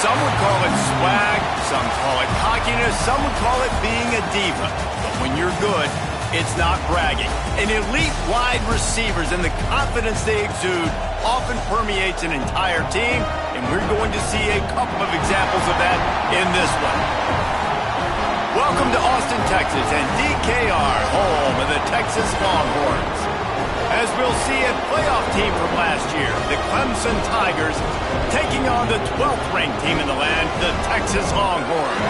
Some would call it swag, some call it cockiness, some would call it being a diva. But when you're good, it's not bragging. And elite wide receivers and the confidence they exude often permeates an entire team, and we're going to see a couple of examples of that in this one. Welcome to Austin, Texas, and DKR, home of the Texas Longhorns. As we'll see, a playoff team from last year, the Clemson Tigers, taking on the 12th-ranked team in the land, the Texas Longhorns.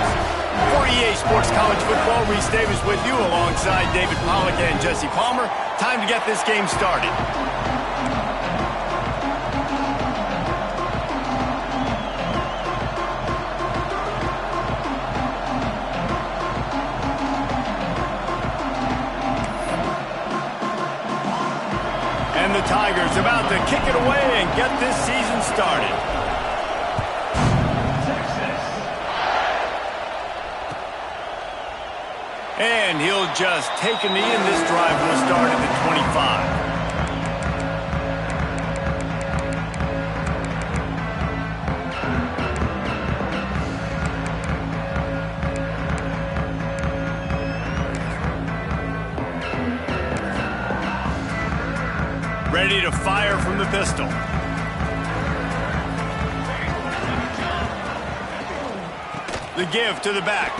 For EA Sports College Football, Reese Davis with you alongside David Pollack and Jesse Palmer. Time to get this game started. And the Tigers about to kick it away and get this season started. And he'll just take a knee, and this drive will start at the 25. Ready to fire from the pistol. The give to the back.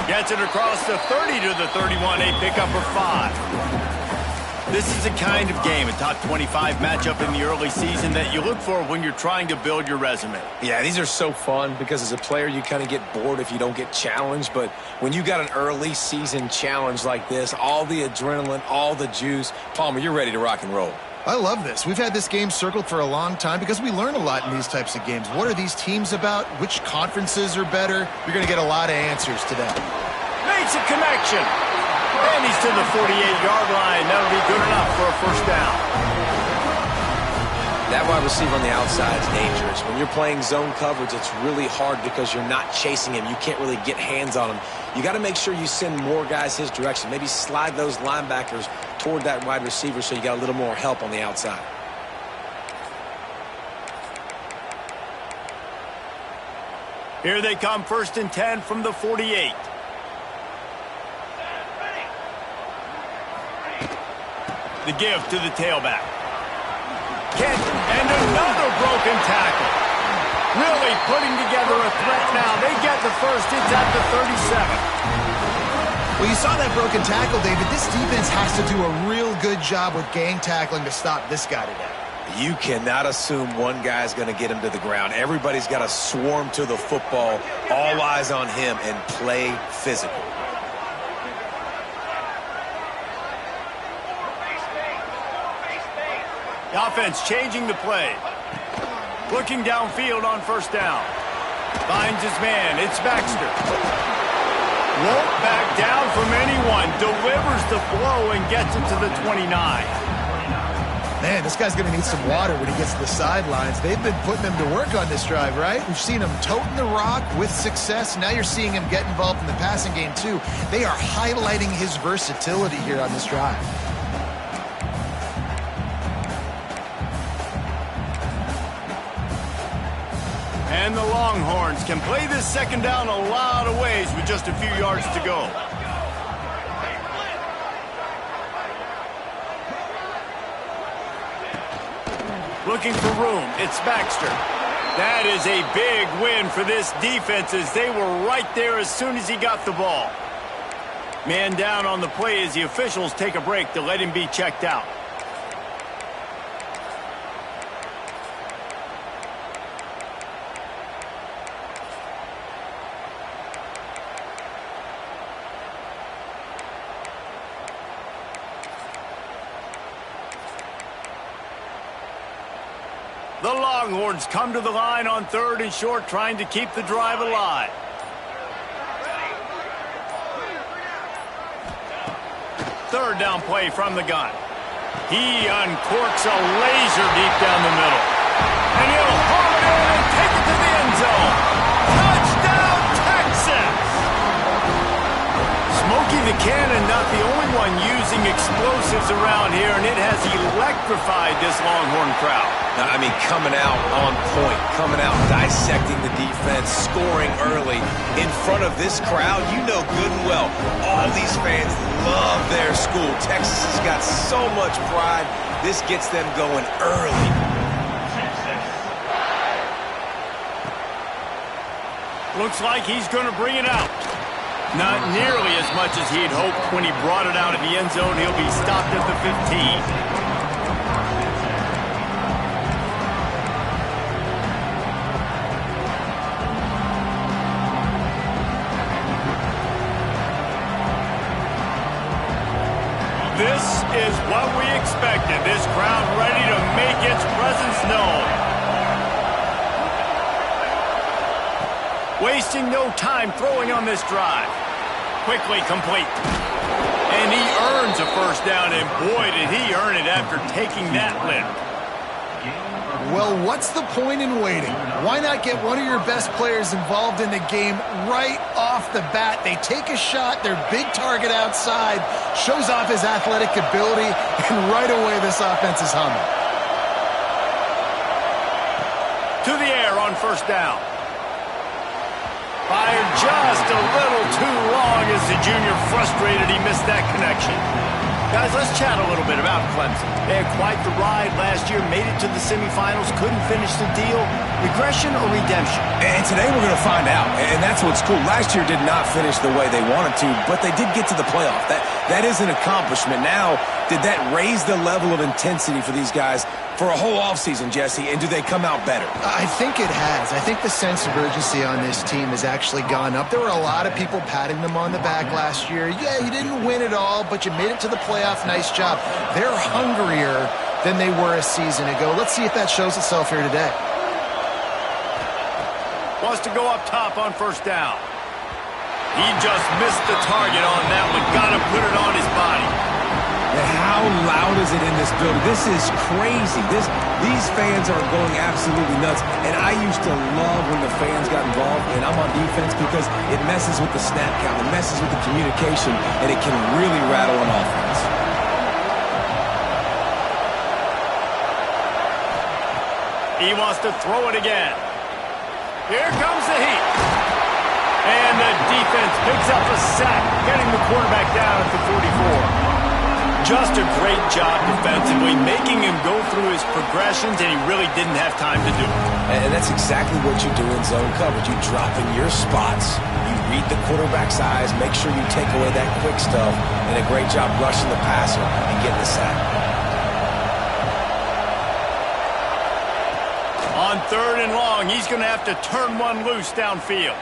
Gets it across the 30 to the 31, a pickup of 5. This is the kind of game, a top 25 matchup in the early season, that you look for when you're trying to build your resume. Yeah, these are so fun because as a player, you kind of get bored if you don't get challenged. But when you got an early season challenge like this, all the adrenaline, all the juice, Palmer, you're ready to rock and roll. I love this. We've had this game circled for a long time because we learn a lot in these types of games. What are these teams about? Which conferences are better? You're going to get a lot of answers today. Makes a connection. And he's to the 48-yard line. That'll be good enough for a first down. That wide receiver on the outside is dangerous. When you're playing zone coverage, it's really hard because you're not chasing him. You can't really get hands on him. You got to make sure you send more guys his direction. Maybe slide those linebackers toward that wide receiver so you got a little more help on the outside. Here they come, 1st and 10 from the 48. The give to the tailback. Kent And another broken tackle. Really putting together a threat now. They get the first. It's at the 37. Well, you saw that broken tackle, David. This defense has to do a real good job with gang tackling to stop this guy today. You cannot assume one guy's going to get him to the ground. Everybody's got to swarm to the football, all eyes on him, and play physical. The offense changing the play. Looking downfield on first down. Finds his man. It's Baxter. Won't back down from anyone. Delivers the blow and gets it to the 29. Man, this guy's going to need some water when he gets to the sidelines. They've been putting him to work on this drive, right? We've seen him toting the rock with success. Now you're seeing him get involved in the passing game, too. They are highlighting his versatility here on this drive. And the Longhorns can play this second down a lot of ways with just a few yards to go. Looking for room. It's Baxter. That is a big win for this defense as they were right there as soon as he got the ball. Man down on the play as the officials take a break to let him be checked out. The Longhorns come to the line on 3rd and short, trying to keep the drive alive. Third down play from the gun. He uncorks a laser deep down the middle. And he'll haul it in and take it to the end zone. Touchdown, Texas! Smokey the Cannon not the only one using explosives around here, and it has electrified this Longhorn crowd. I mean, coming out on point, coming out dissecting the defense, scoring early in front of this crowd. You know good and well, all these fans love their school. Texas has got so much pride. This gets them going early. Looks like he's going to bring it out. Not nearly as much as he'd hoped when he brought it out of the end zone. He'll be stopped at the 15. This is what we expected. This crowd ready to make its presence known. Wasting no time throwing on this drive. Quickly complete. And he earns a first down, and boy, did he earn it after taking that lift. Well, what's the point in waiting? Why not get one of your best players involved in the game right off the bat? They take a shot, their big target outside, shows off his athletic ability, and right away this offense is humming. To the air on first down. Fired just a little too long as the junior frustrated he missed that connection. Guys, let's chat a little bit about Clemson. They had quite the ride last year, made it to the semifinals, couldn't finish the deal. Regression or redemption? And today we're going to find out, and that's what's cool. Last year did not finish the way they wanted to, but they did get to the playoff. That is an accomplishment. Now, did that raise the level of intensity for these guys for a whole offseason, Jesse, and do they come out better? I think it has. I think the sense of urgency on this team has actually gone up. There were a lot of people patting them on the back last year. Yeah, you didn't win it all, but you made it to the playoff. Nice job. They're hungrier than they were a season ago. Let's see if that shows itself here today. Wants to go up top on first down. He just missed the target on that one. Got to put it on his body. How loud is it in this building? This is crazy. These fans are going absolutely nuts. And I used to love when the fans got involved, and I'm on defense because it messes with the snap count. It messes with the communication, and it can really rattle an offense. He wants to throw it again. Here comes the heat. And the defense picks up a sack, getting the quarterback down at the 44. Just a great job defensively, making him go through his progressions, and he really didn't have time to do it. And that's exactly what you do in zone coverage. You drop in your spots, you read the quarterback's eyes, make sure you take away that quick stuff, and a great job rushing the passer and getting the sack. On 3rd and long, he's going to have to turn one loose downfield.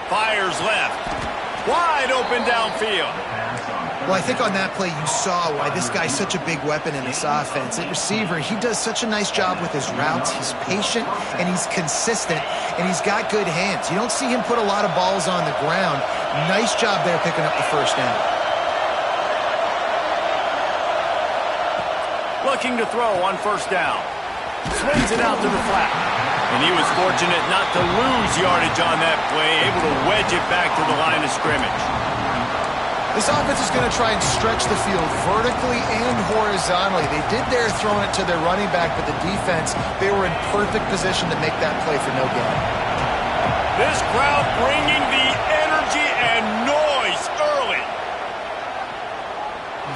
Fires left. Wide open downfield. Well, I think on that play you saw why this guy's such a big weapon in this offense. At receiver, he does such a nice job with his routes. He's patient, and he's consistent, and he's got good hands. You don't see him put a lot of balls on the ground. Nice job there picking up the first down. Looking to throw on 1st down. Swings it out to the flat. And he was fortunate not to lose yardage on that play, able to wedge it back to the line of scrimmage. This offense is going to try and stretch the field vertically and horizontally. They did their throwing it to their running back, but the defense, they were in perfect position to make that play for no gain. This crowd bringing the energy and noise early.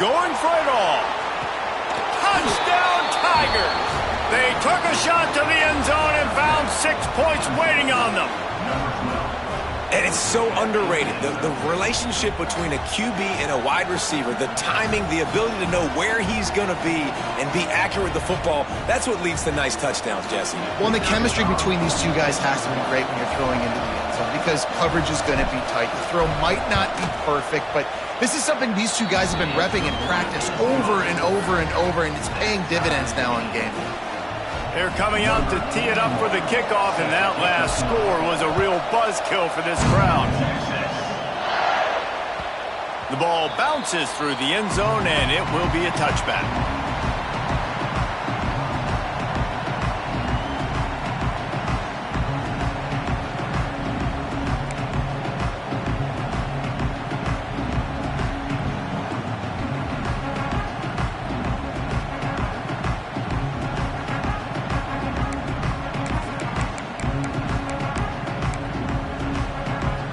Going for it all. Touchdown, Tigers! They took a shot to the end zone and found 6 points waiting on them. And it's so underrated. The relationship between a QB and a wide receiver, the timing, the ability to know where he's going to be and be accurate with the football, that's what leads to nice touchdowns, Jesse. Well, and the chemistry between these two guys has to be great when you're throwing into the end zone because coverage is going to be tight. The throw might not be perfect, but this is something these two guys have been repping in practice over and over and over, and it's paying dividends now on game day. They're coming out to tee it up for the kickoff, and that last score was a real buzzkill for this crowd. The ball bounces through the end zone, and it will be a touchback.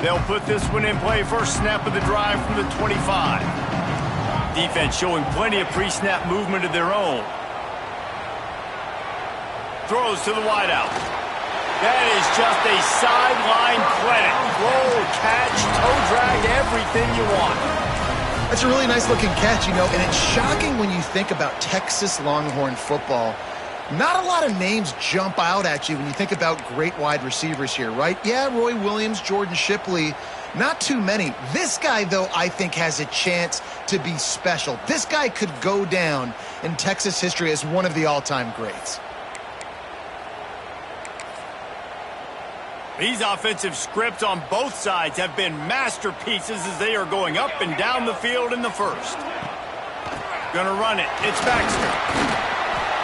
They'll put this one in play. First snap of the drive from the 25. Defense showing plenty of pre-snap movement of their own. Throws to the wideout. That is just a sideline clinic. Throw, catch, toe drag, everything you want. That's a really nice looking catch, you know, and it's shocking when you think about Texas Longhorn football. Not a lot of names jump out at you when you think about great wide receivers here, right? Yeah, Roy Williams, Jordan Shipley, not too many. This guy, though, I think has a chance to be special. This guy could go down in Texas history as one of the all-time greats. These offensive scripts on both sides have been masterpieces as they are going up and down the field in the first. Gonna run it. It's Baxter.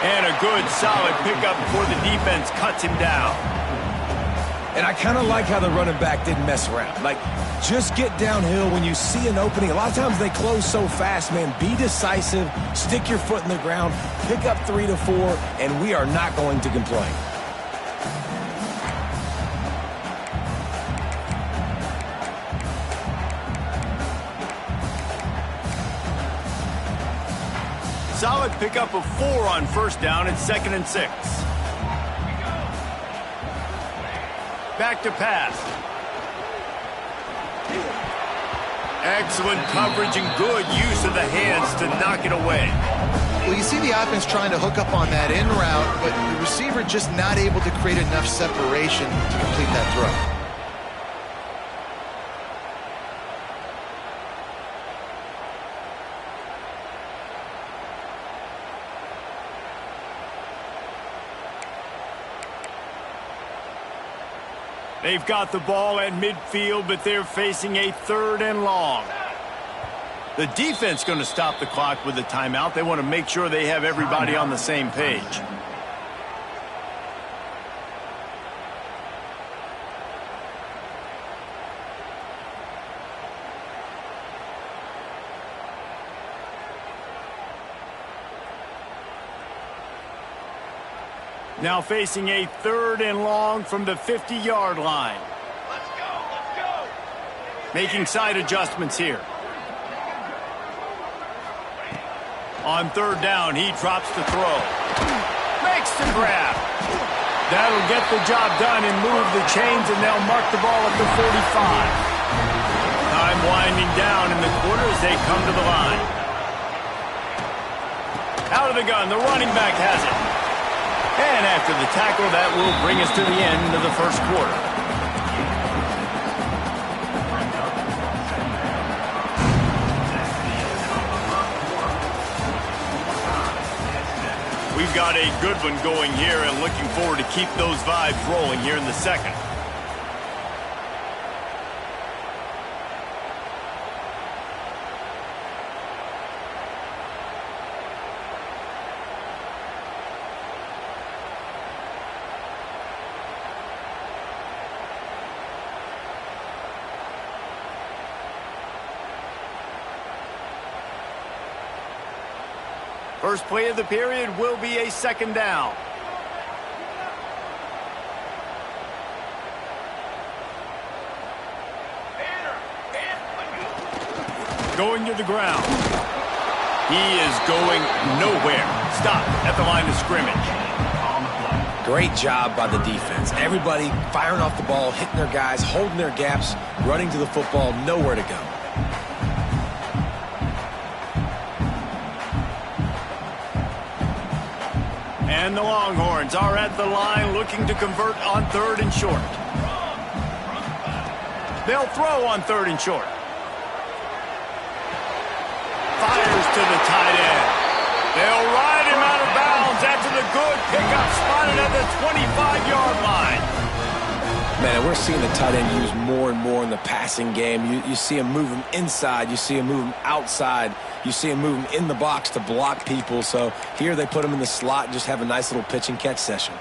And a good, solid pickup before the defense cuts him down. And I kind of like how the running back didn't mess around. Like, just get downhill when you see an opening. A lot of times they close so fast, man. Be decisive, stick your foot in the ground, pick up 3 to 4, and we are not going to complain. Solid pickup of 4 on first down and 2nd and 6. Back to pass. Excellent coverage and good use of the hands to knock it away. Well, you see the offense trying to hook up on that in route, but the receiver just not able to create enough separation to complete that throw. They've got the ball at midfield, but they're facing a 3rd and long. The defense going to stop the clock with a timeout. They want to make sure they have everybody on the same page. Now facing a 3rd and long from the 50-yard line. Let's go, let's go. Making side adjustments here. On third down, he drops to throw. Makes the grab. That'll get the job done and move the chains, and they'll mark the ball at the 45. Time winding down in the quarter as they come to the line. Out of the gun, the running back has it. And after the tackle, that will bring us to the end of the first quarter. We've got a good one going here and looking forward to keep those vibes rolling here in the second. First play of the period will be a second down. Going to the ground. He is going nowhere. Stop at the line of scrimmage. Great job by the defense. Everybody firing off the ball, hitting their guys, holding their gaps, running to the football, nowhere to go. And the Longhorns are at the line looking to convert on third and short. They'll throw on third and short. Fires to the tight end. They'll ride him out of bounds after the good pickup spotted at the 25-yard line. Man, we're seeing the tight end used more and more in the passing game. You see him move him inside. You see him move him outside. You see him move him in the box to block people. So here they put him in the slot and just have a nice little pitch and catch session.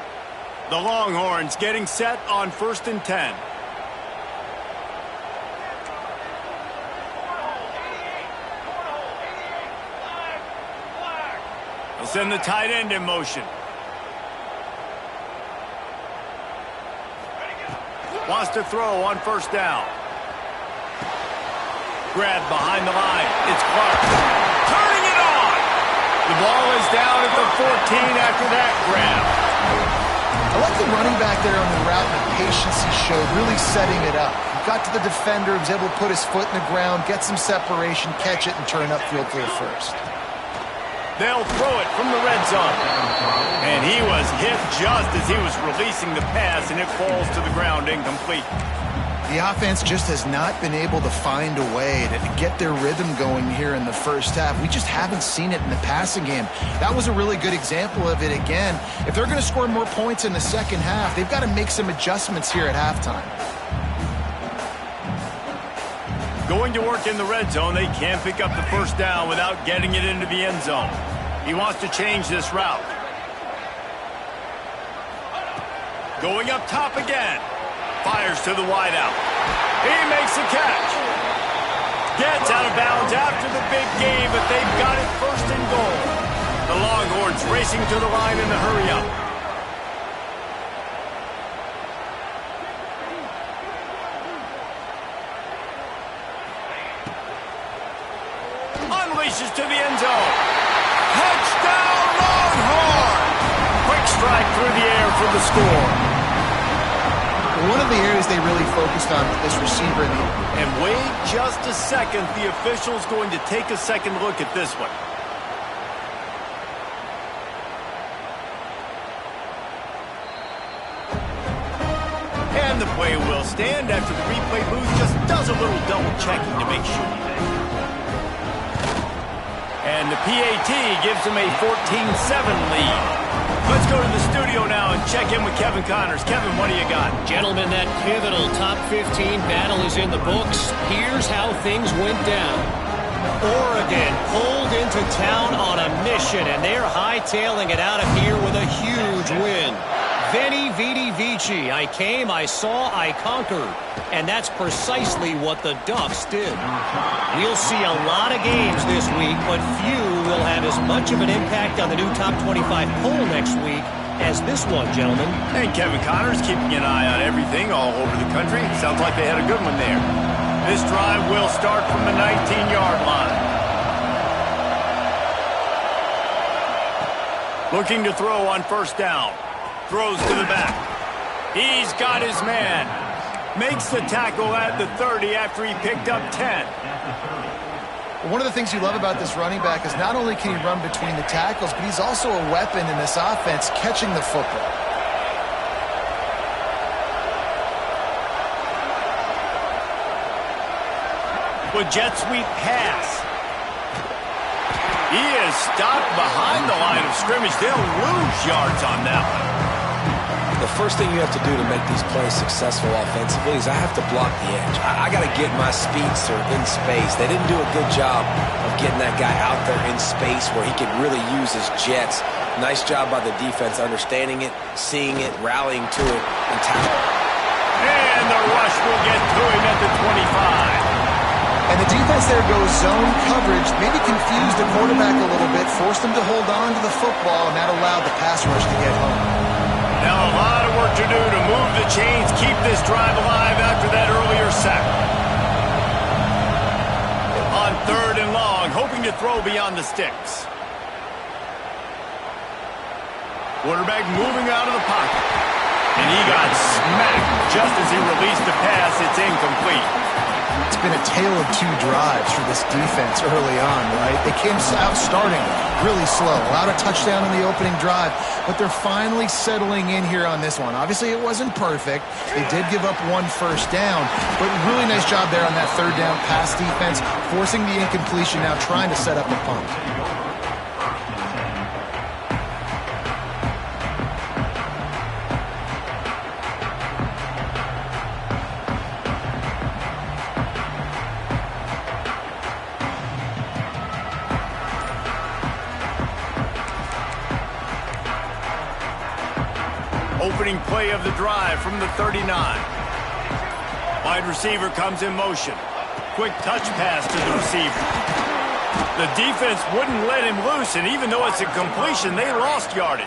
The Longhorns getting set on 1st and 10. They'll send the tight end in motion. Wants to throw on first down. Grab behind the line. It's Clark. Turning it on. The ball is down at the 14 after that grab. I like the running back there on the route and the patience he showed, really setting it up. He got to the defender, was able to put his foot in the ground, get some separation, catch it, and turn upfield for the first. They'll throw it from the red zone. And he was hit just as he was releasing the pass, and it falls to the ground incomplete. The offense just has not been able to find a way to get their rhythm going here in the first half. We just haven't seen it in the passing game. That was a really good example of it again. If they're going to score more points in the second half, they've got to make some adjustments here at halftime. Going to work in the red zone, they can't pick up the first down without getting it into the end zone. He wants to change this route. Going up top again. Fires to the wideout. He makes the catch. Gets out of bounds after the big game, but they've got it first and goal. The Longhorns racing to the line in the hurry-up. Unleashes to the end zone. Touchdown, Longhorn! Quick strike through the air for the score. One of the areas they really focused on with this receiver. And wait just a second. The official's going to take a second look at this one. And the play will stand after the replay booth just does a little double checking to make sure. And the PAT gives them a 14-7 lead. Let's go to the studio now and check in with Kevin Connors. Kevin, what do you got? Gentlemen, that pivotal top 15 battle is in the books. Here's how things went down. Oregon pulled into town on a mission, and they're hightailing it out of here with a huge win. Veni, Vidi, Vici. I came, I saw, I conquered. And that's precisely what the Ducks did. We'll see a lot of games this week, but few will have as much of an impact on the new top 25 poll next week as this one, gentlemen. And Kevin Connors keeping an eye on everything all over the country. Sounds like they had a good one there. This drive will start from the 19-yard line. Looking to throw on first down. Throws to the back. He's got his man. Makes the tackle at the 30 after he picked up 10. One of the things you love about this running back is not only can he run between the tackles, but he's also a weapon in this offense catching the football. With jet sweep pass. He is stopped behind the line of scrimmage. They'll lose yards on that one. The first thing you have to do to make these plays successful offensively is I have to block the edge. I got to get my speedster in space. They didn't do a good job of getting that guy out there in space where he could really use his jets. Nice job by the defense understanding it, seeing it, rallying to it, and tackling. And the rush will get to him at the 25. And the defense there goes zone coverage, maybe confused the quarterback a little bit, forced him to hold on to the football, and that allowed the pass rush to get home. Now a lot of work to do to move the chains, keep this drive alive after that earlier sack. On 3rd and long, hoping to throw beyond the sticks. Quarterback moving out of the pocket. And he got smacked just as he released the pass. It's incomplete. It's been a tale of two drives for this defense early on, right? They came out starting really slow, allowed a touchdown in the opening drive, but they're finally settling in here on this one. Obviously, it wasn't perfect. They did give up 1 first down, but really nice job there on that 3rd down pass defense, forcing the incompletion, now trying to set up the punt. Opening play of the drive from the 39. Wide receiver comes in motion. Quick touch pass to the receiver. The defense wouldn't let him loose, and even though it's a completion, they lost yardage.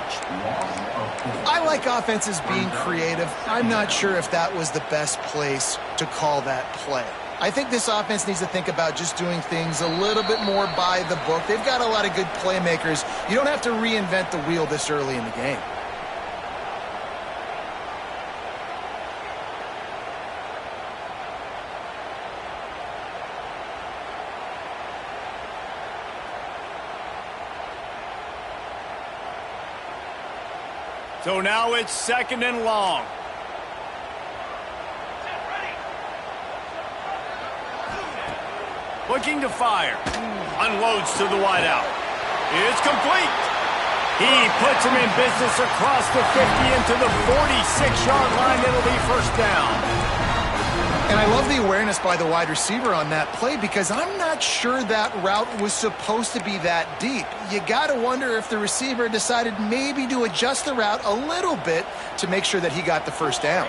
I like offenses being creative. I'm not sure if that was the best place to call that play. I think this offense needs to think about just doing things a little bit more by the book. They've got a lot of good playmakers. You don't have to reinvent the wheel this early in the game. So now it's 2nd and long. Looking to fire. Unloads to the wideout. It's complete. He puts him in business across the 50 into the 46-yard line. It'll be first down. And I love the awareness by the wide receiver on that play because I'm not sure that route was supposed to be that deep. You got to wonder if the receiver decided maybe to adjust the route a little bit to make sure that he got the first down.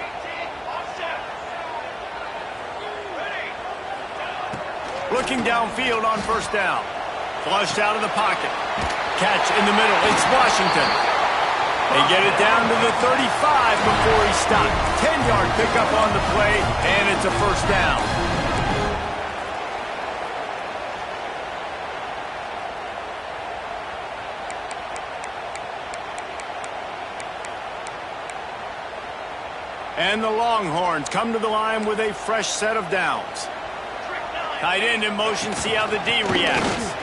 Looking downfield on first down. Flushed out of the pocket. Catch in the middle. It's Washington. They get it down to the 35 before he stopped. 10-yard pickup on the play, and it's a first down. And the Longhorns come to the line with a fresh set of downs. Tight end in motion, see how the D reacts.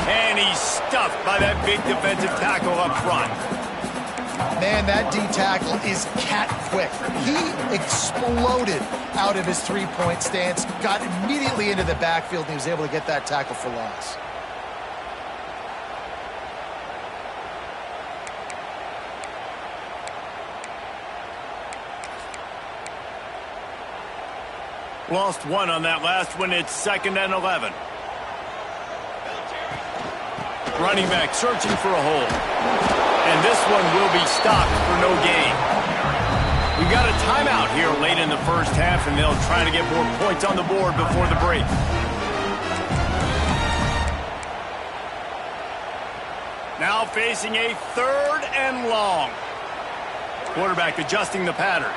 And he's stuffed by that big defensive tackle up front. Man, that D tackle is cat quick. He exploded out of his three-point stance, got immediately into the backfield, and he was able to get that tackle for loss. Lost one on that last one. It's 2nd and 11. Running back searching for a hole. And this one will be stopped for no gain. We've got a timeout here late in the first half, and they'll try to get more points on the board before the break. Now facing a 3rd and long. Quarterback adjusting the pattern.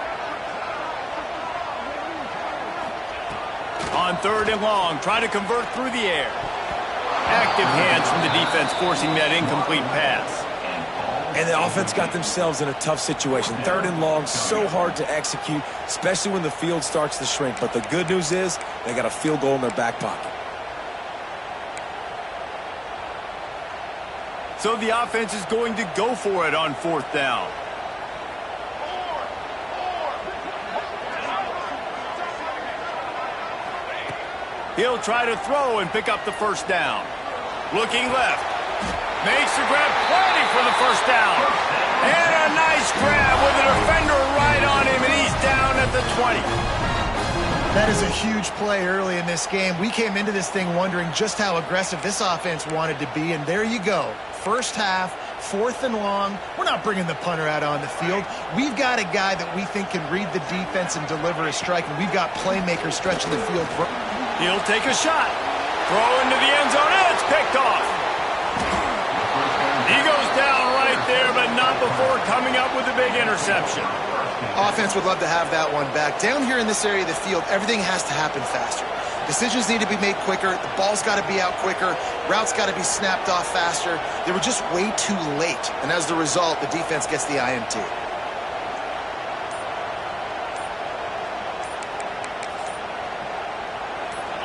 On 3rd and long, trying to convert through the air. Active hands from the defense forcing that incomplete pass. And the offense got themselves in a tough situation. 3rd and long, so hard to execute, especially when the field starts to shrink. But the good news is they got a field goal in their back pocket. So the offense is going to go for it on 4th down. He'll try to throw and pick up the 1st down. Looking left. Makes the grab, plenty for the 1st down. And a nice grab with a defender right on him, and he's down at the 20. That is a huge play early in this game. We came into this thing wondering just how aggressive this offense wanted to be, and there you go. First half, 4th and long. We're not bringing the punter out on the field. We've got a guy that we think can read the defense and deliver a strike, and we've got playmakers stretching the field. He'll take a shot. Throw into the end zone, and it's picked off. He goes down right there, but not before coming up with a big interception. Offense would love to have that one back. Down here in this area of the field, everything has to happen faster. Decisions need to be made quicker. The ball's got to be out quicker. Routes got to be snapped off faster. They were just way too late. And as the result, the defense gets the INT.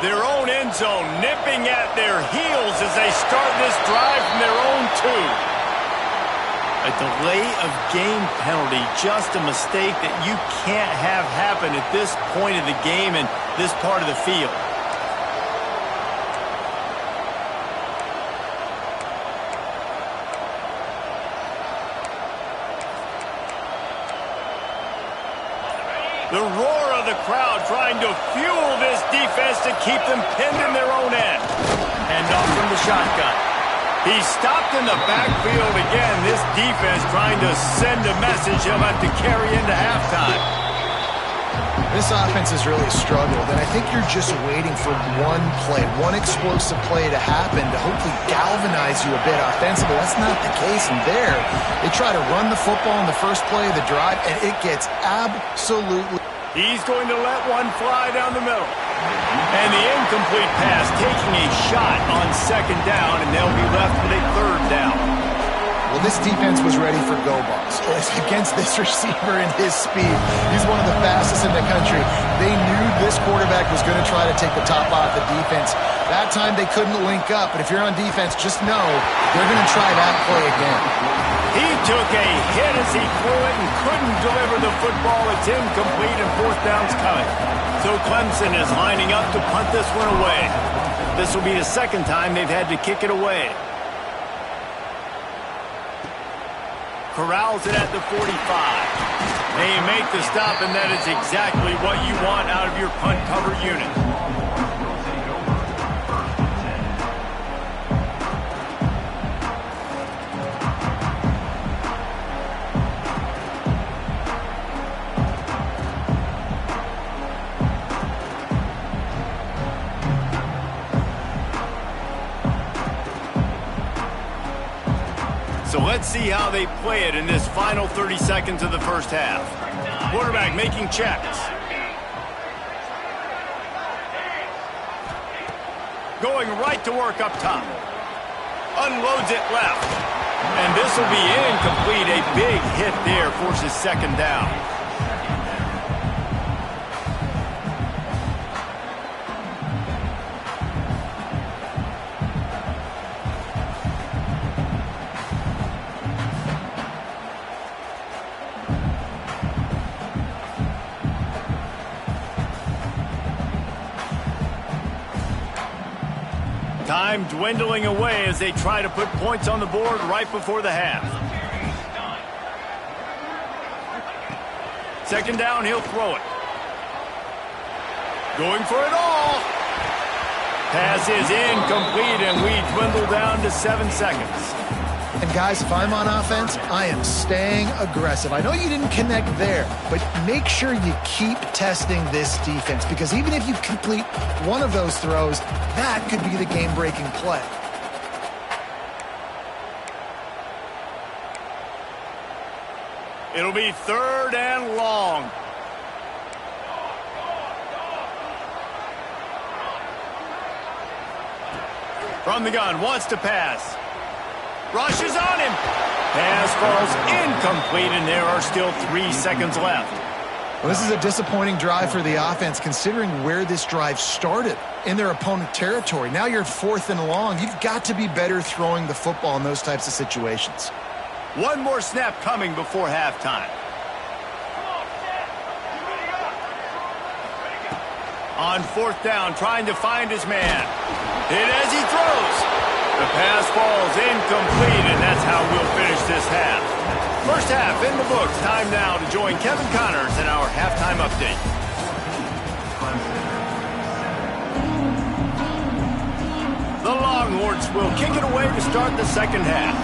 Their own end zone nipping at their heels as they start this drive from their own 2. A delay of game penalty, just a mistake that you can't have happen at this point of the game and this part of the field. The roar of the crowd trying to fuel this defense to keep them pinned in their own end. Hand off from the shotgun. He's stopped in the backfield again. This defense trying to send a message he'll have to carry into halftime. This offense has really struggled, and I think you're just waiting for one play, one explosive play to happen to hopefully galvanize you a bit offensively. That's not the case, and there, they try to run the football in the first play of the drive, and it gets absolutely... He's going to let one fly down the middle. And the incomplete pass taking a shot on 2nd down, and they'll be left with a 3rd down. Well, this defense was ready for go balls against this receiver and his speed. He's one of the fastest in the country. They knew this quarterback was going to try to take the top off the defense. That time they couldn't link up, but if you're on defense, just know they're going to try that play again. He took a hit as he threw it and couldn't deliver the football. It's incomplete and 4th down's coming. So Clemson is lining up to punt this one away. This will be the 2nd time they've had to kick it away. Corrals it at the 45. They make the stop, and that is exactly what you want out of your punt cover unit. So let's see how they play it in this final 30 seconds of the first half. Quarterback making checks. Going right to work up top. Unloads it left. And this will be incomplete. A big hit there forces 2nd down. Time dwindling away as they try to put points on the board right before the half. 2nd down, he'll throw it. Going for it all. Pass is incomplete, and we dwindle down to 7 seconds. And guys, if I'm on offense, I am staying aggressive. I know you didn't connect there, but make sure you keep testing this defense, because even if you complete one of those throws, that could be the game-breaking play. It'll be 3rd and long. From the gun, wants to pass. Rushes on him. Pass falls incomplete, and there are still 3 seconds left. Well, this is a disappointing drive for the offense, considering where this drive started, in their opponent territory. Now you're at 4th and long. You've got to be better throwing the football in those types of situations. One more snap coming before halftime. On 4th down, trying to find his man. Hit as he throws. The pass falls incomplete, and that's how we'll finish this half. First half in the books. Time now to join Kevin Connors in our halftime update. The Longhorns will kick it away to start the second half.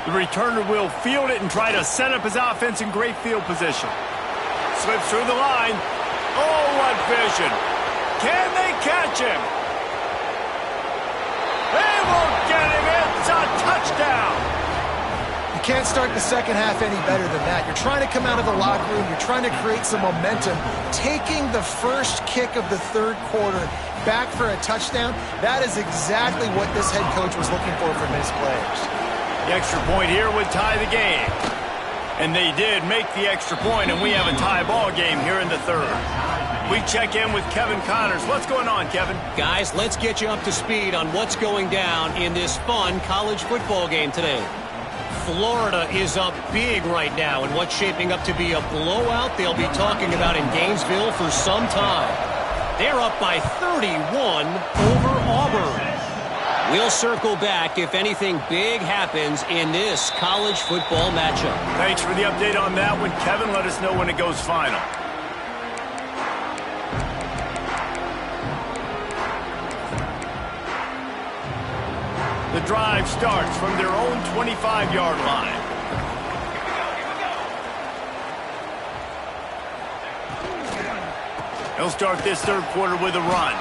The returner will field it and try to set up his offense in great field position. Slips through the line. Oh, what vision. Can they catch him? They won't get him. It's a touchdown. You can't start the second half any better than that. You're trying to come out of the locker room. You're trying to create some momentum. Taking the first kick of the third quarter back for a touchdown, that is exactly what this head coach was looking for from his players. The extra point here would tie the game. And they did make the extra point, and we have a tie ball game here in the third. We check in with Kevin Connors. What's going on, Kevin? Guys, let's get you up to speed on what's going down in this fun college football game today. Florida is up big right now in what's shaping up to be a blowout they'll be talking about in Gainesville for some time. They're up by 31 over Auburn. We'll circle back if anything big happens in this college football matchup. Thanks for the update on that one, Kevin. Let us know when it goes final. The drive starts from their own 25-yard line. He'll start this third quarter with a run.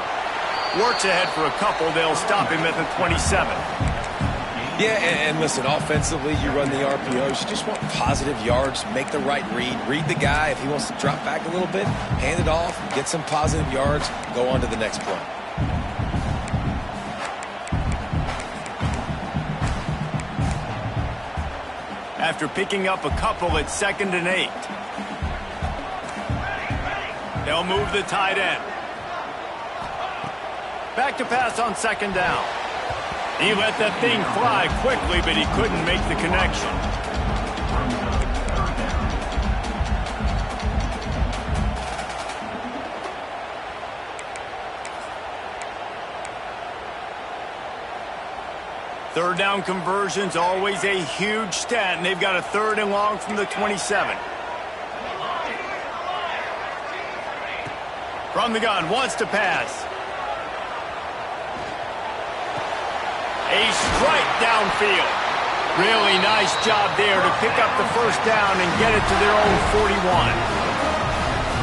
Works ahead for a couple. They'll stop him at the 27. Yeah, and listen, offensively, you run the RPOs. You just want positive yards, make the right read the guy. If he wants to drop back a little bit, hand it off, get some positive yards, go on to the next play. After picking up a couple at 2nd and 8. They'll move the tight end. Back to pass on 2nd down. He let that thing fly quickly, but he couldn't make the connection. Third down conversion's always a huge stat, and they've got a 3rd and long from the 27. From the gun, wants to pass. A strike downfield. Really nice job there to pick up the first down and get it to their own 41.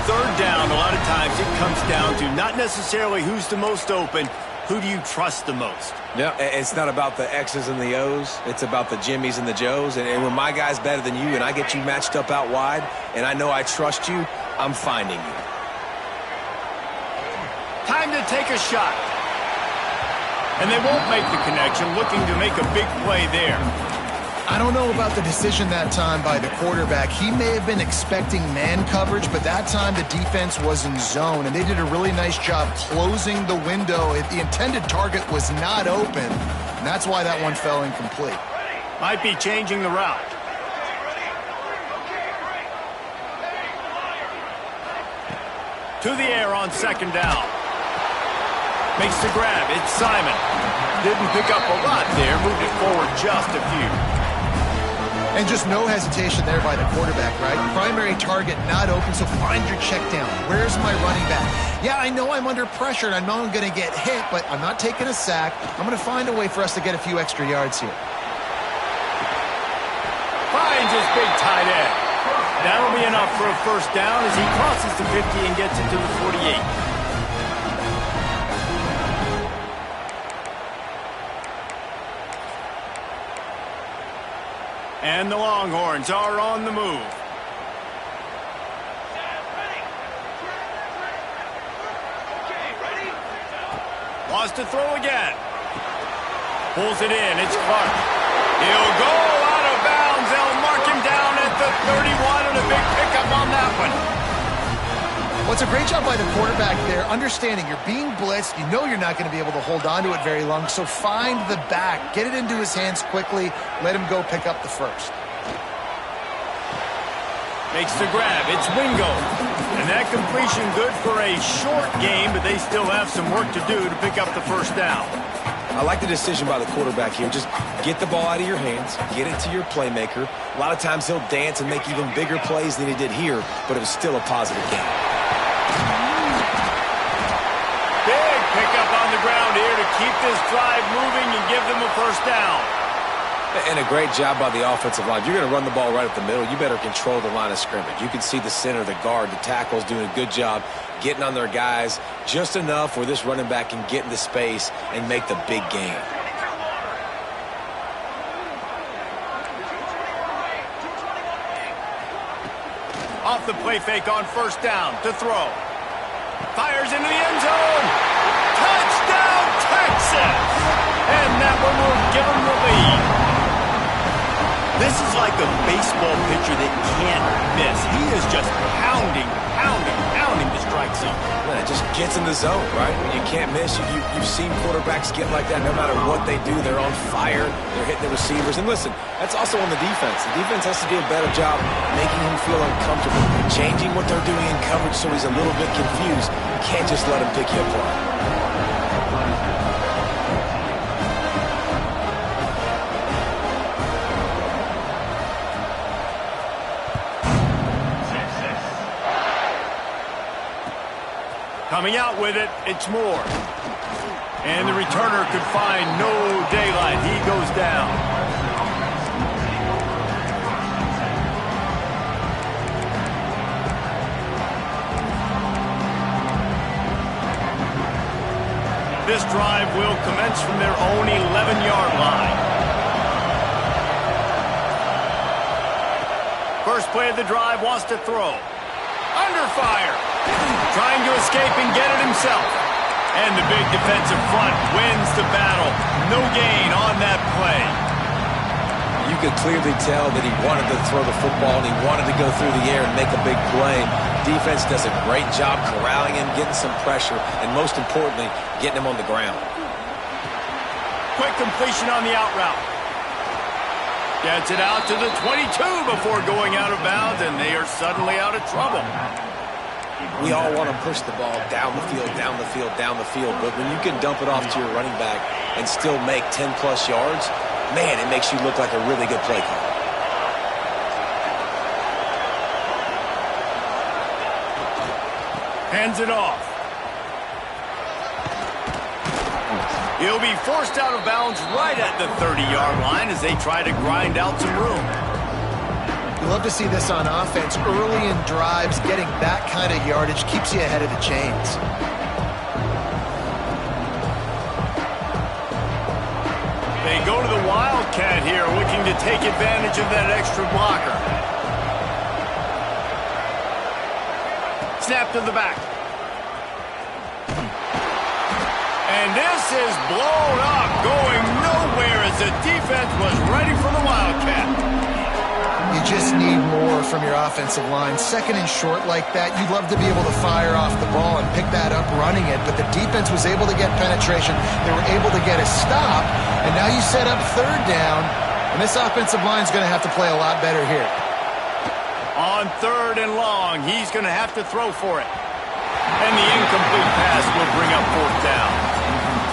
3rd down, a lot of times it comes down to not necessarily who's the most open, who do you trust the most? Yeah, it's not about the X's and the O's. It's about the Jimmies and the Joes. And when my guy's better than you and I get you matched up out wide and I know I trust you, I'm finding you. Time to take a shot. And they won't make the connection, looking to make a big play there. I don't know about the decision that time by the quarterback. He may have been expecting man coverage, but that time the defense was in zone, and they did a really nice job closing the window. The intended target was not open, and that's why that one fell incomplete. Might be changing the route. To the air on 2nd down. Makes the grab. It's Simon. Didn't pick up a lot there. Moved it forward just a few. And just no hesitation there by the quarterback, right? Primary target not open, so find your check down. Where's my running back? Yeah, I know I'm under pressure, and I know I'm going to get hit, but I'm not taking a sack. I'm going to find a way for us to get a few extra yards here. Finds his big tight end. That'll be enough for a first down as he crosses the 50 and gets into the 48. And the Longhorns are on the move. Wants to throw again. Pulls it in. It's Clark. He'll go out of bounds. They'll mark him down at the 31 and a big pickup on that one. Well, it's a great job by the quarterback there, understanding you're being blitzed. You know you're not going to be able to hold on to it very long, so find the back. Get it into his hands quickly. Let him go pick up the first. Makes the grab. It's Wingo. And that completion good for a short game, but they still have some work to do to pick up the first down. I like the decision by the quarterback here. Just get the ball out of your hands, get it to your playmaker. A lot of times he'll dance and make even bigger plays than he did here, but it was still a positive game. Big pickup on the ground here to keep this drive moving and give them a first down. And a great job by the offensive line. If you're going to run the ball right up the middle, you better control the line of scrimmage. You can see the center, the guard, the tackles doing a good job getting on their guys just enough where this running back can get into space and make the big gain. Off the play fake on first down to throw. Fires into the end zone. Touchdown, Texas! And that one will give them the lead. This is like a baseball pitcher that can't miss. He is just pounding the strike zone. Yeah, it just gets in the zone, right? When you can't miss, you've seen quarterbacks get like that no matter what they do. They're on fire. They're hitting the receivers. And listen, that's also on the defense. The defense has to do a better job making him feel uncomfortable, changing what they're doing in coverage so he's a little bit confused. You can't just let him pick you apart. Coming out with it, it's Moore. And the returner could find no daylight. He goes down. This drive will commence from their own 11-yard line. First play of the drive, wants to throw. Under fire. Trying to escape and get it himself. And the big defensive front wins the battle. No gain on that play. You could clearly tell that he wanted to throw the football and he wanted to go through the air and make a big play. Defense does a great job corralling him, getting some pressure, and most importantly, getting him on the ground. Quick completion on the out route. Gets it out to the 22 before going out of bounds, and they are suddenly out of trouble. We all want to push the ball down the field, down the field, down the field, but when you can dump it off to your running back and still make 10-plus yards, man, it makes you look like a really good play call. Hands it off. He'll be forced out of bounds right at the 30-yard line as they try to grind out some room. You love to see this on offense. Early in drives, getting that kind of yardage keeps you ahead of the chains. They go to the Wildcat here, looking to take advantage of that extra blocker. Snap to the back. And this is blown up, going nowhere as the defense was ready for the Wildcat. You just need more from your offensive line. Second and short like that, you'd love to be able to fire off the ball and pick that up running it, but the defense was able to get penetration. They were able to get a stop, and now you set up third down, and this offensive line is going to have to play a lot better here. On third and long, he's going to have to throw for it. And the incomplete pass will bring up fourth down.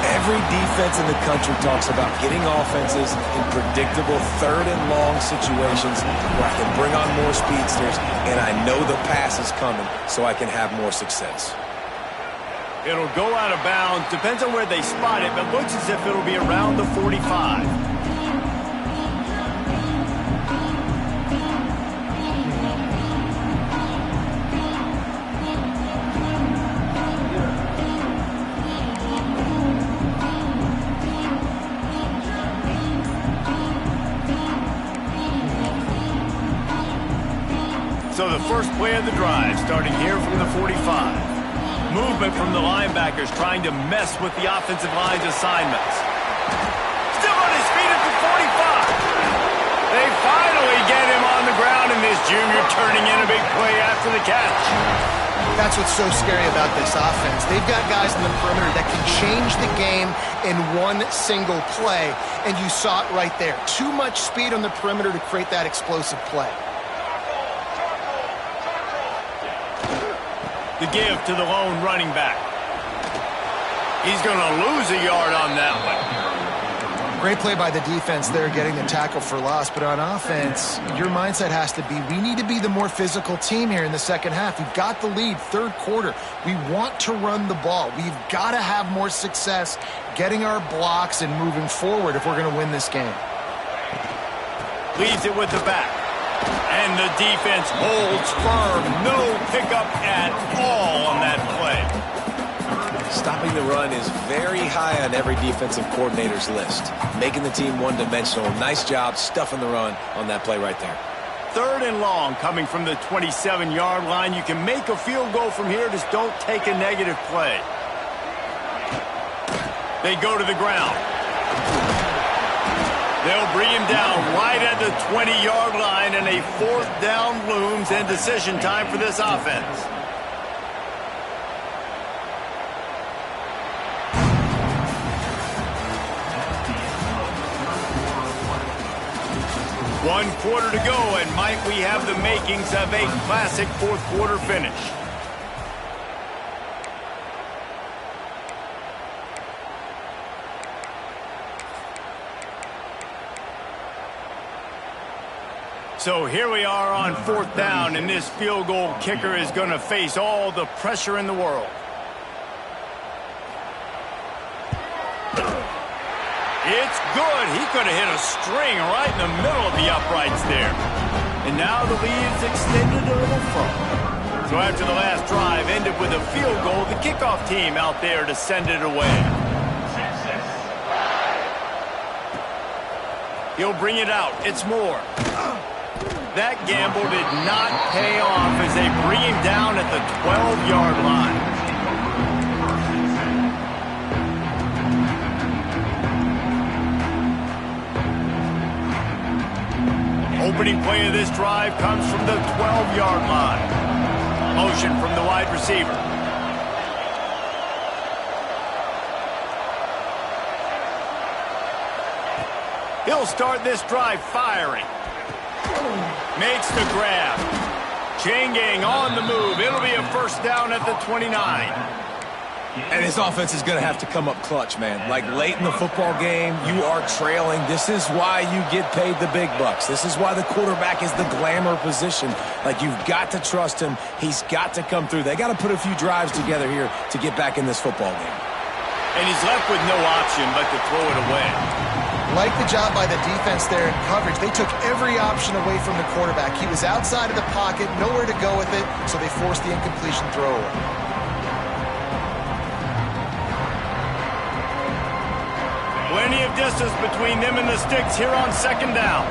Every defense in the country talks about getting offenses in predictable third and long situations where I can bring on more speedsters and I know the pass is coming so I can have more success. It'll go out of bounds. Depends on where they spot it, but looks as if it'll be around the 45. So the first play of the drive, starting here from the 45. movement from the linebackers trying to mess with the offensive line's assignments. Still on his feet at the 45. They finally get him on the ground, and this junior turning in a big play after the catch. That's what's so scary about this offense. They've got guys in the perimeter that can change the game in one single play, and you saw it right there. Too much speed on the perimeter to create that explosive play. The give to the lone running back. He's going to lose a yard on that one. Great play by the defense there, getting the tackle for loss. But on offense, your mindset has to be, we need to be the more physical team here in the second half. We've got the lead, third quarter. We want to run the ball. We've got to have more success getting our blocks and moving forward if we're going to win this game. Leads it with the back. And the defense holds firm. No pickup at all on that play. Stopping the run is very high on every defensive coordinator's list. Making the team one-dimensional. Nice job stuffing the run on that play right there. 3rd and long coming from the 27-yard line. You can make a field goal from here. Just don't take a negative play. They go to the ground. They'll bring him down right at the 20-yard line, and a 4th down looms and decision time for this offense. One quarter to go, and might we have the makings of a classic fourth quarter finish. So here we are on 4th down, and this field goal kicker is going to face all the pressure in the world. It's good. He could have hit a string right in the middle of the uprights there. And now the lead's extended a little further. So after the last drive ended with a field goal, the kickoff team out there to send it away. He'll bring it out. It's Moore. That gamble did not pay off as they bring him down at the 12-yard line. Opening play of this drive comes from the 12-yard line. Motion from the wide receiver. He'll start this drive firing. Makes the grab. Chain gang on the move. It'll be a 1st down at the 29. And this offense is going to have to come up clutch, man. Like late in the football game, you are trailing. This is why you get paid the big bucks. This is why the quarterback is the glamour position. Like, you've got to trust him. He's got to come through. They got to put a few drives together here to get back in this football game. And he's left with no option but to throw it away. Like the job by the defense there in coverage. They took every option away from the quarterback. He was outside of the pocket, nowhere to go with it, so they forced the incompletion throw away. Plenty of distance between them and the sticks here on 2nd down.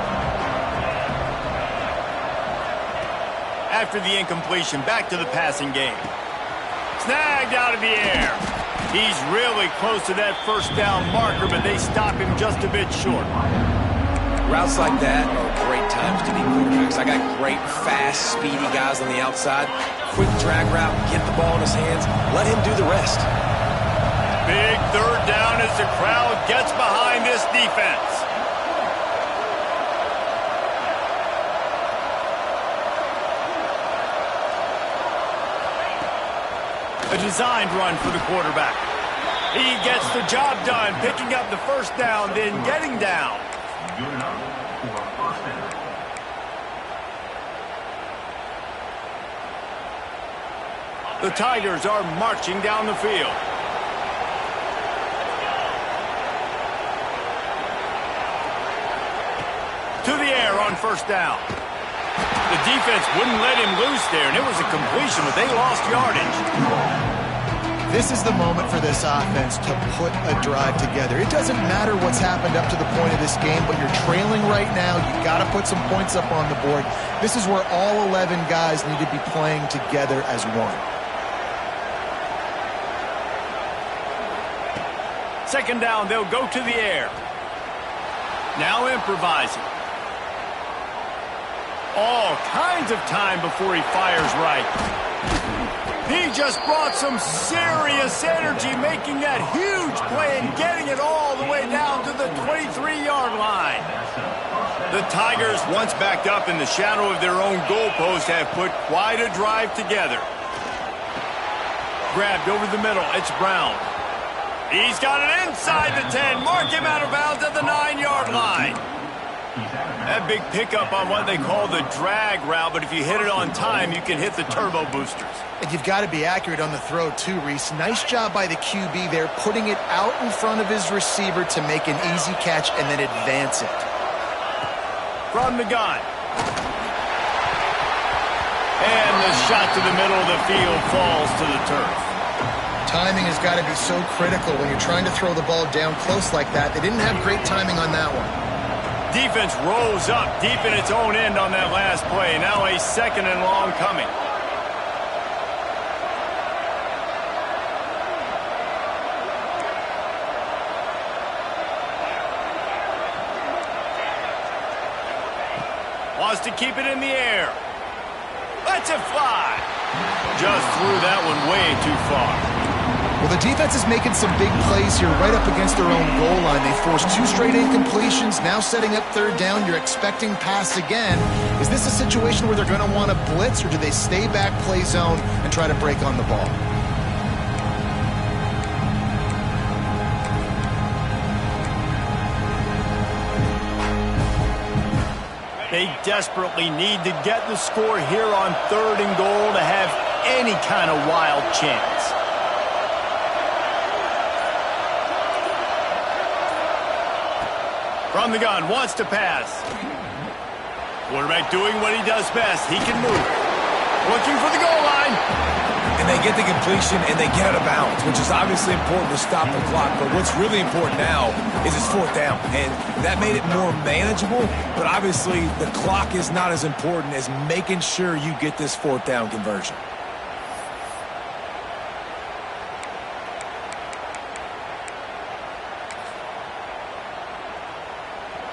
After the incompletion, back to the passing game. Snagged out of the air. He's really close to that 1st down marker, but they stop him just a bit short. Routes like that are great times to be quarterbacks. I got great, fast, speedy guys on the outside. Quick drag route, get the ball in his hands, let him do the rest. Big 3rd down as the crowd gets behind this defense. A designed run for the quarterback. He gets the job done, picking up the 1st down, then getting down. The Tigers are marching down the field. To the air on 1st down. The defense wouldn't let him loose there, and it was a completion, but they lost yardage. This is the moment for this offense to put a drive together. It doesn't matter what's happened up to the point of this game, but you're trailing right now. You've got to put some points up on the board. This is where all 11 guys need to be playing together as one. Second down, they'll go to the air. Now improvising. All kinds of time before he fires right. He just brought some serious energy, making that huge play and getting it all the way down to the 23-yard line. The Tigers, once backed up in the shadow of their own goalpost, have put quite a drive together. Grabbed over the middle, it's Brown. He's got it inside the 10. Mark him out of bounds at the 9-yard line. That big pickup on what they call the drag route, but if you hit it on time, you can hit the turbo boosters. And you've got to be accurate on the throw, too, Reese. Nice job by the QB there, putting it out in front of his receiver to make an easy catch and then advance it. From the gun. And the shot to the middle of the field falls to the turf. Timing has got to be so critical when you're trying to throw the ball down close like that. They didn't have great timing on that one. Defense rose up deep in its own end on that last play. Now a second and long coming. Wants to keep it in the air. Lets it fly. Just threw that one way too far. Well, the defense is making some big plays here right up against their own goal line. They forced 2 straight incompletions, now setting up third down. You're expecting pass again. Is this a situation where they're going to want to blitz, or do they stay back, play zone, and try to break on the ball? They desperately need to get the score here on 3rd and goal to have any kind of wild chance. From the gun, wants to pass. Quarterback doing what he does best. He can move. Looking for the goal line. And they get the completion and they get out of bounds, which is obviously important to stop the clock. But what's really important now is it's 4th down. And that made it more manageable. But obviously the clock is not as important as making sure you get this 4th down conversion.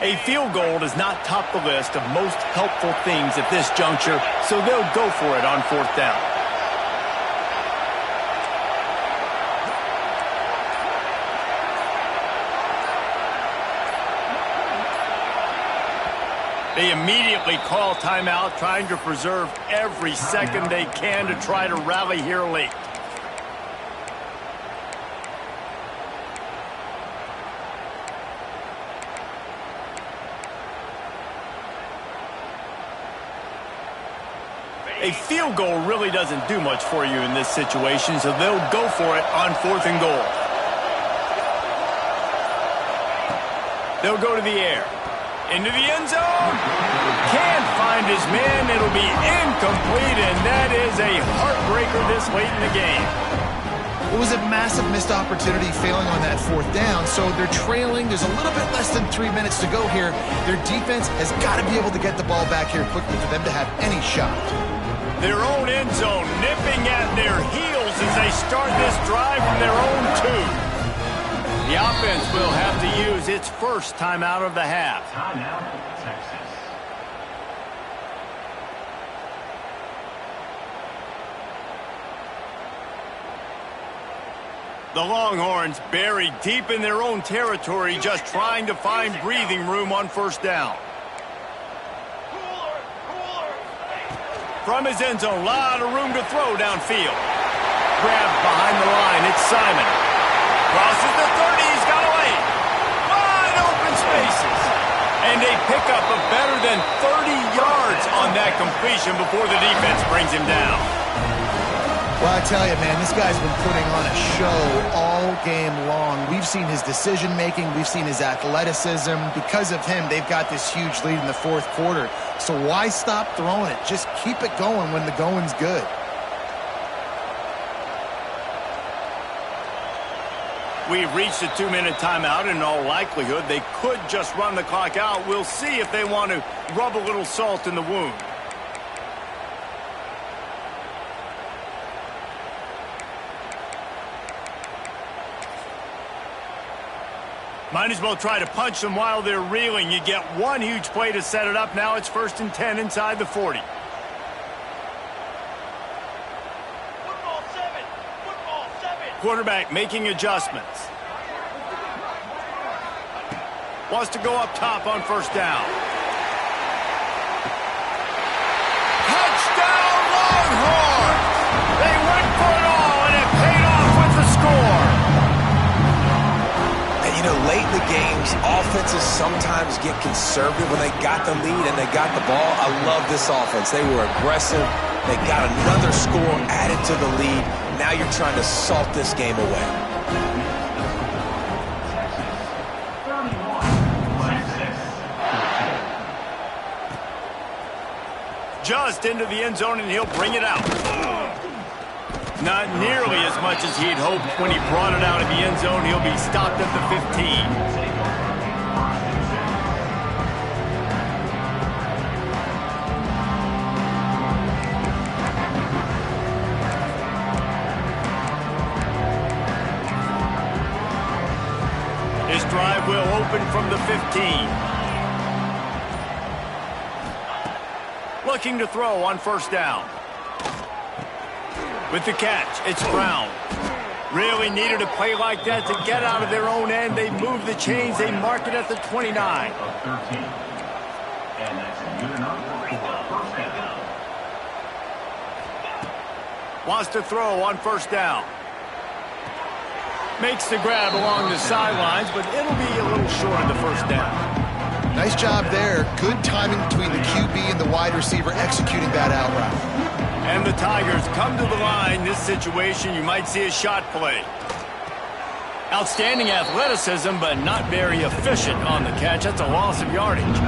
A field goal does not top the list of most helpful things at this juncture, so they'll go for it on 4th down. They immediately call timeout, trying to preserve every second they can to try to rally here late. A field goal really doesn't do much for you in this situation, so they'll go for it on 4th and goal. They'll go to the air. Into the end zone. Can't find his man. It'll be incomplete, and that is a heartbreaker this late in the game. It was a massive missed opportunity failing on that 4th down, so they're trailing. There's a little bit less than 3 minutes to go here. Their defense has got to be able to get the ball back here quickly for them to have any shot. Their own end zone nipping at their heels as they start this drive from their own 2. The offense will have to use its first timeout of the half. Timeout, Texas. The Longhorns buried deep in their own territory, just trying to find breathing room on 1st down. From his end zone, a lot of room to throw downfield. Grabbed behind the line, it's Simon. Crosses the 30, he's got away. Wide open spaces. And they pick up a better than 30 yards on that completion before the defense brings him down. Well, I tell you, man, this guy's been putting on a show all game long. We've seen his decision-making. We've seen his athleticism. Because of him, they've got this huge lead in the 4th quarter. So why stop throwing it? Just keep it going when the going's good. We've reached a 2-minute timeout. In all likelihood, they could just run the clock out. We'll see if they want to rub a little salt in the wound. Might as well try to punch them while they're reeling. You get one huge play to set it up. Now it's 1st and 10 inside the 40. Quarterback making adjustments. Wants to go up top on 1st down. Touchdown Longhorns! They went for it all, and it paid off with the score. And, you know, late in the games, offenses sometimes get conservative when they got the lead and they got the ball. I love this offense. They were aggressive. They got another score added to the lead. Now you're trying to salt this game away. Just into the end zone, and he'll bring it out. Not nearly as much as he'd hoped when he brought it out of the end zone. He'll be stopped at the 15. His drive will open from the 15. Looking to throw on 1st down. With the catch, it's Brown. Really needed a play like that to get out of their own end. They move the chains. They mark it at the 29. Wants to throw on 1st down. Makes the grab along the sidelines, but it'll be a little short of the 1st down. Nice job there. Good timing between the QB and the wide receiver executing that out route. And the Tigers come to the line. This situation, you might see a shot play. Outstanding athleticism, but not very efficient on the catch. That's a loss of yardage.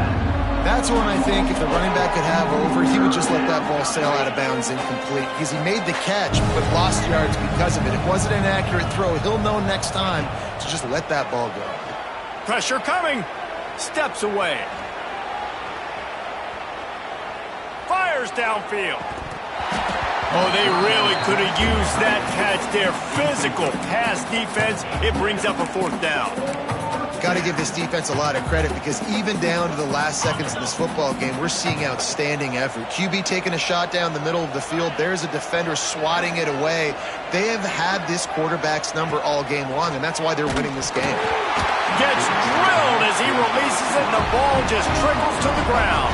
That's one I think if the running back could have over, he would just let that ball sail out of bounds incomplete because he made the catch but lost yards because of it. It wasn't an accurate throw. He'll know next time to just let that ball go. Pressure coming. Steps away. Fires downfield. Oh, they really could have used that catch there. Physical pass defense. It brings up a 4th down. Got to give this defense a lot of credit because even down to the last seconds of this football game, we're seeing outstanding effort. QB taking a shot down the middle of the field. There's a defender swatting it away. They have had this quarterback's number all game long, and that's why they're winning this game. Gets drilled as he releases it, and the ball just trickles to the ground.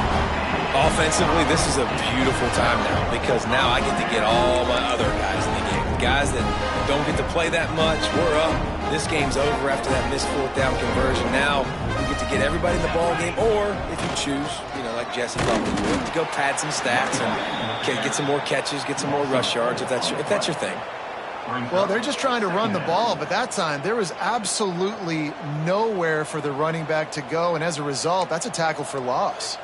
Offensively, this is a beautiful time now because now I get to get all my other guys in the game. Guys that don't get to play that much, we're up. This game's over after that missed 4th down conversion. Now we get to get everybody in the ball game, or if you choose, you know, like Jesse probably would, to go pad some stats and get some more catches, get some more rush yards if that's your thing. Well, they're just trying to run the ball, but that time there was absolutely nowhere for the running back to go, and as a result, that's a tackle for loss.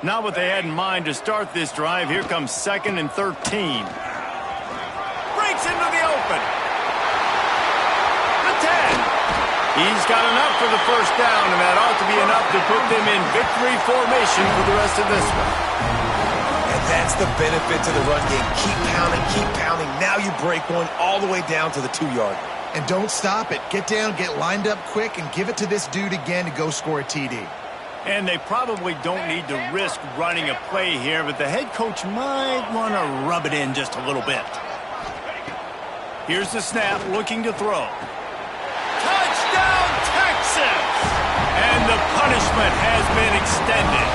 Not what they had in mind to start this drive. Here comes 2nd and 13. Breaks into the open. The 10. He's got enough for the 1st down, and that ought to be enough to put them in victory formation for the rest of this one. And that's the benefit to the run game. Keep pounding, keep pounding. Now you break one all the way down to the 2-yard. And don't stop it. Get down, get lined up quick, and give it to this dude again to go score a TD. And they probably don't need to risk running a play here, but the head coach might want to rub it in just a little bit. Here's the snap, looking to throw. Touchdown, Texas! And the punishment has been extended.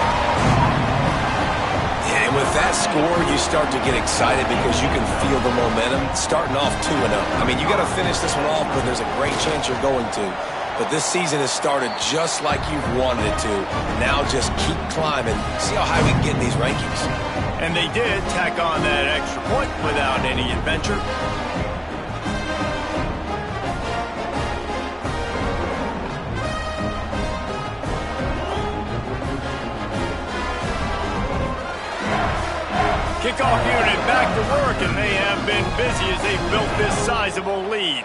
Yeah, and with that score, you start to get excited because you can feel the momentum starting off 2-0. I mean, you got to finish this one off, but there's a great chance you're going to. But this season has started just like you've wanted it to. Now just keep climbing. See how high we can get in these rankings. And they did tack on that extra point without any adventure. Kickoff unit back to work, and they have been busy as they built this sizable lead.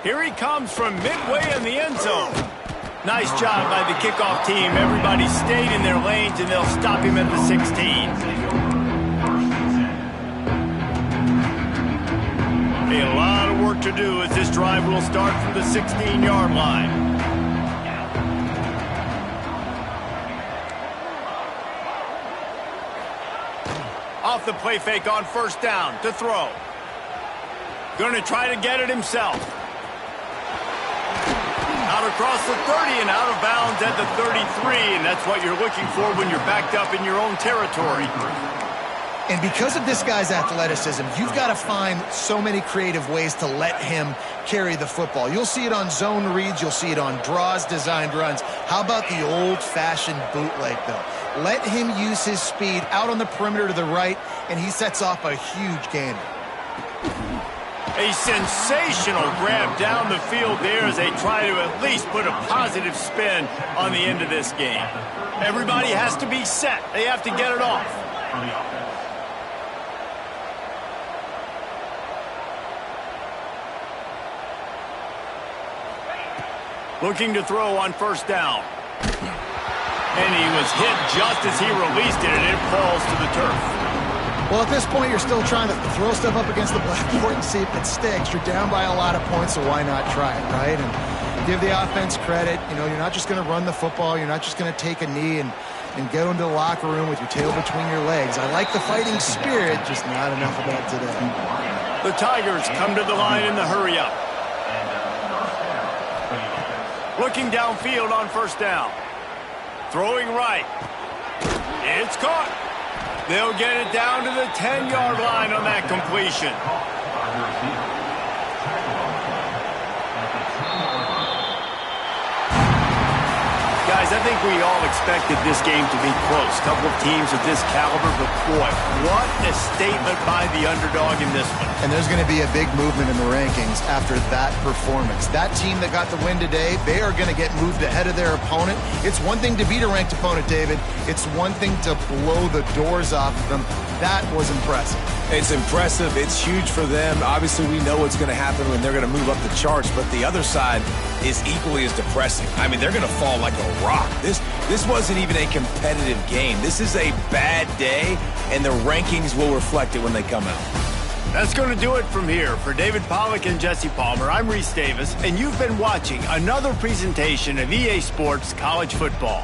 Here he comes from midway in the end zone. Nice job by the kickoff team. Everybody stayed in their lanes, and they'll stop him at the 16. be a lot of work to do as this drive will start from the 16-yard line. Off the play fake on first down to throw. Going to try to get it himself. Out across the 30 and out of bounds at the 33, and that's what you're looking for when you're backed up in your own territory. And because of this guy's athleticism, you've got to find so many creative ways to let him carry the football. You'll see it on zone reads. You'll see it on draws, designed runs. How about the old-fashioned bootleg, though? Let him use his speed out on the perimeter to the right, and he sets off a huge gainer. A sensational grab down the field there as they try to at least put a positive spin on the end of this game. Everybody has to be set. They have to get it off. Looking to throw on first down. And he was hit just as he released it, and it falls to the turf. Well, at this point, you're still trying to throw stuff up against the blackboard and see if it sticks. You're down by a lot of points, so why not try it, right? And give the offense credit. You know, you're not just going to run the football. You're not just going to take a knee and go into the locker room with your tail between your legs. I like the fighting spirit, just not enough of that today. The Tigers come to the line in the hurry-up. Looking downfield on first down. Throwing right. It's caught. They'll get it down to the 10-yard line on that completion. Guys, I think we all expected this game to be close. A couple of teams of this caliber, but boy, what a statement by the underdog in this one. And there's going to be a big movement in the rankings after that performance. That team that got the win today, they are going to get moved ahead of their opponent. It's one thing to beat a ranked opponent, David. It's one thing to blow the doors off of them. That was impressive. It's impressive. It's huge for them. Obviously, we know what's going to happen when they're going to move up the charts, but the other side is equally as depressing. I mean, they're going to fall like a rock. This wasn't even a competitive game. This is a bad day, and the rankings will reflect it when they come out. That's going to do it from here. For David Pollack and Jesse Palmer, I'm Reese Davis, and you've been watching another presentation of EA Sports College Football.